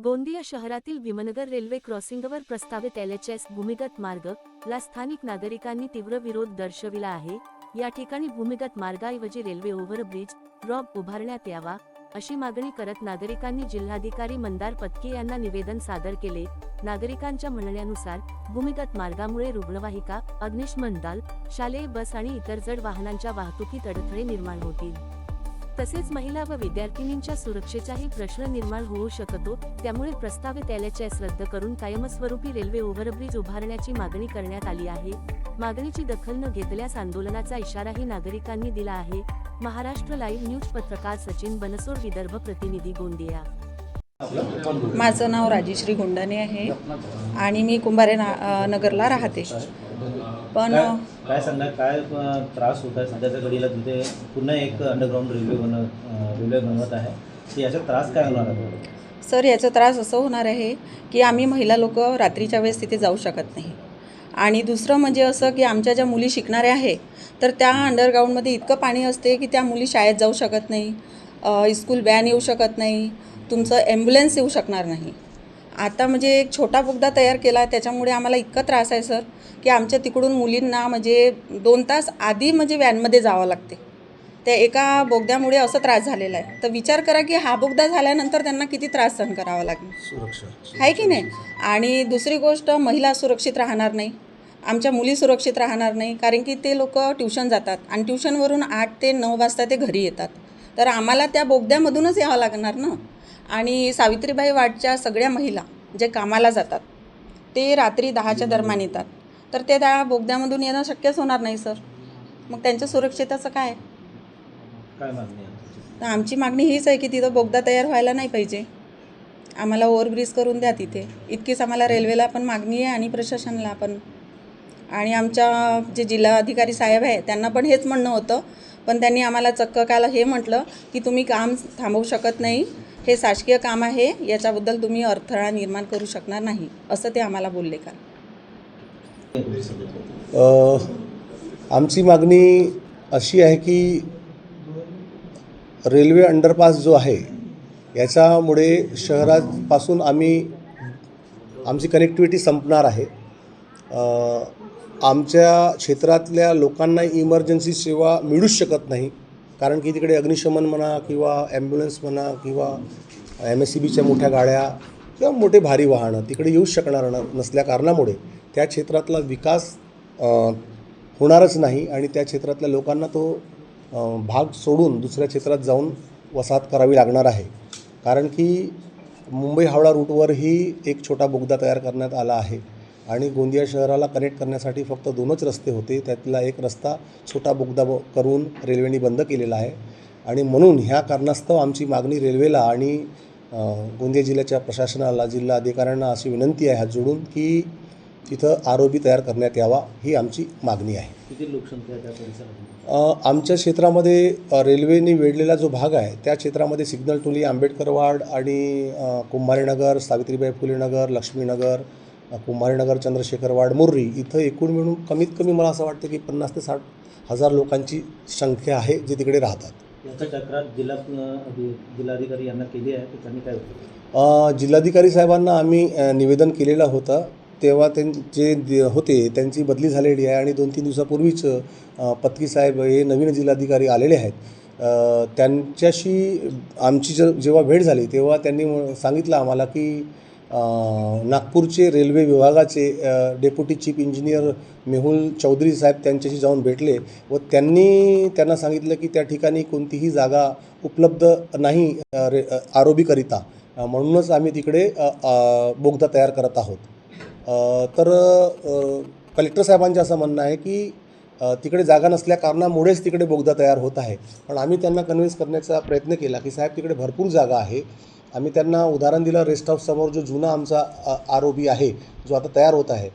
गोंदिया शहरातील भीमनगर रेल्वे क्रॉसिंगवर प्रस्तावित LHS भूमिगत मार्ग ला स्थानिक नागरिकांनी तीव्र विरोध दर्शविला आहे। या ठिकाणी भूमिगत मार्गाऐवजी रेल्वे ओव्हरब्रिज रॉक उभारण्यात यावा अशी मागणी करत नागरिकांनी जिल्हाधिकारी मंदार पत्की यांना निवेदन सादर केले। नागरिकांच्या म्हणण्यानुसार भूमिगत मार्गामुळे रुग्णवाहिका, अग्निशमन दल, शालेय बस आणि इतर जड वाहनांच्या वाहतुकीत अडथळे निर्माण होतील। तसेच महिला व विद्यार्थिनींच्या सुरक्षेचाही प्रश्न निर्माण होऊ शकतो। त्यामुळे प्रस्तावित LHS रद्द करून कायमस्वरूपी रेल्वे ओव्हरब्रिज उभारण्याची मागणी करण्यात आली आहे। मागणीची दखल न घेतल्यास आंदोलनाचा इशाराही नागरिकांनी दिला आहे। महाराष्ट्र लाईव्ह न्यूज पत्रकार सचिन बनसोड, विदर्भ प्रतिनिधी, गोंदिया। माझं नाव राजेश्री गुंडाने आहे आणि मी कुंभारे नगरला राहते। पण काय सांगा, काय त्रास होत आहे सध्याच्या घडीला? तिथे पुन्हा एक अंडरग्राऊंड रेल्वे बनवत आहे, तर याचा त्रास काय होणार आहे? सर, याचा त्रास असं होणार आहे की आम्ही महिला लोक रात्रीच्या वेळेस तिथे जाऊ शकत नाही। आणि दुसरं म्हणजे असं की आमच्या ज्या मुली शिकणाऱ्या आहे तर त्या अंडरग्राऊंडमध्ये इतकं पाणी असते की त्या मुली शाळेत जाऊ शकत नाही, स्कूल व्हॅन येऊ शकत नाही, तुमचं ॲम्ब्युलन्स येऊ शकणार नाही। आता म्हणजे एक छोटा बोगदा तयार केला, त्याच्यामुळे आम्हाला इतका त्रास आहे सर की आमच्या तिकडून मुलींना म्हणजे 2 तास आधी म्हणजे व्हॅनमध्ये जावं लागते। त्या एका बोगद्यामुळे असं त्रास झालेला आहे। तर विचार करा की हा बोगदा झाल्यानंतर त्यांना किती त्रास सहन करावा लागेल, सुरक्षा आहे की नाही? आणि दुसरी गोष्ट, महिला सुरक्षित राहणार नाही, आमच्या मुली सुरक्षित राहणार नाही, कारण की ते लोक ट्युशन जातात आणि ट्युशनवरून 8 ते 9 वाजता ते घरी येतात। तर आम्हाला त्या बोगद्यामधूनच यावं लागणार ना। आणि सावित्रीबाई वाटच्या सगळ्या महिला जे कामाला जातात ते रात्री 10च्या दरम्यान येतात, तर ते त्या बोगद्यामधून येणं शक्यच होणार नाही सर। मग त्यांच्या सुरक्षिततेचं काय? मागणी आहे? तर आमची मागणी हीच आहे की तिथं बोगदा तयार व्हायला नाही पाहिजे, आम्हाला ओव्हरब्रिज करून द्या तिथे। इतकीच आम्हाला रेल्वेला पण मागणी आहे आणि प्रशासनाला पण। आणि आमच्या जे जिल्हाधिकारी साहेब आहे त्यांना पण हेच म्हणणं होतं, पण त्यांनी आम्हाला चक्क काल हे म्हटलं की तुम्ही काम थांबवू शकत नाही, हे शासकीय काम आहे, याच्याबद्दल तुम्ही अडथळा निर्माण करू शकणार नाही, असं ते आम्हाला बोलले काल। आमची मागणी अशी आहे की रेल्वे अंडरपास जो आहे याच्यामुळे शहरापासून आमची कनेक्टिव्हिटी संपणार आहे। आमच्या क्षेत्रातल्या लोकांना इमर्जन्सी सेवा मिळूच शकत नाही, कारण की तिकडे अग्निशमन म्हणा किंवा ॲम्ब्युलन्स म्हणा किंवा MSCBच्या मोठ्या गाड्या किंवा मोठे भारी वाहनं तिकडे येऊच शकणार नसल्या कारणामुळे त्या क्षेत्रातला विकास होणारच नाही आणि त्या क्षेत्रातल्या लोकांना तो भाग सोडून दुसऱ्या क्षेत्रात जाऊन वसाहत करावी लागणार आहे। कारण की मुंबई हावडा रूटवरही एक छोटा बोगदा तयार करण्यात आला आहे आणि गोंदिया शहराला कनेक्ट करण्यासाठी फक्त 2च रस्ते होते, त्यातला एक रस्ता छोटा बोगदा करून रेल्वेने बंद केलेला आहे। आणि म्हणून ह्या कारणास्तव आमची मागणी रेल्वेला आणि गोंदिया जिल्ह्याच्या प्रशासनाला, जिल्हा अधिकाऱ्यांना अशी विनंती आहे हात जोडून की तिथं ROB तयार करण्यात यावा, ही आमची मागणी आहे। किती लोकसंख्या त्या परिसरात? आमच्या क्षेत्रामध्ये रेल्वेने वेढलेला जो भाग आहे त्या क्षेत्रामध्ये सिग्नल टोली, आंबेडकरवाड आणि कुंभारेनगर, सावित्रीबाई फुले नगर, लक्ष्मीनगर, कुंभारेनगर, चंद्रशेखरवाड, मुर्री इथं एकूण मिळून कमीत कमी मला असं वाटतं की 50 ते 60 हजार लोकांची संख्या आहे जे तिकडे राहतात। याचा तक्रार जिल्हाधिकारी यांना केली आहे, तर त्यांनी काय होतं? जिल्हाधिकारी साहेबांना आम्ही निवेदन केलेलं होतं, तेव्हा त्यांचे होते त्यांची बदली झालेली आहे आणि 2-3 दिवसापूर्वीच पत्की साहेब हे नवीन जिल्हाधिकारी आलेले आहेत। त्यांच्याशी आमची जेव्हा भेट झाली तेव्हा त्यांनी सांगितलं आम्हाला की नागपूरचे रेल्वे विभागाचे deputy chief engineer Mehul Chaudhary साहेब त्यांच्याशी जाऊन भेटले व त्यांना सांगितलं की त्या ठिकाणी कोणतीही जागा उपलब्ध नाही ROB करिता, म्हणूनच आम्ही तिकडे बोगदा तयार करत आहोत। तर कलेक्टर साहेबांचं असं म्हणणं आहे की तिकडे जागा नसल्या कारणामुळेच तिकडे बोगदा तयार होत आहे। पण आम्ही त्यांना कन्व्हिन्स करण्याचा प्रयत्न केला की साहेब तिकडे भरपूर जागा आहे। आम्ही त्यांना उदाहरण दिलं, रेस्ट हाऊससमोर जो जुना आमचा ROB आहे जो आता तयार होत आहे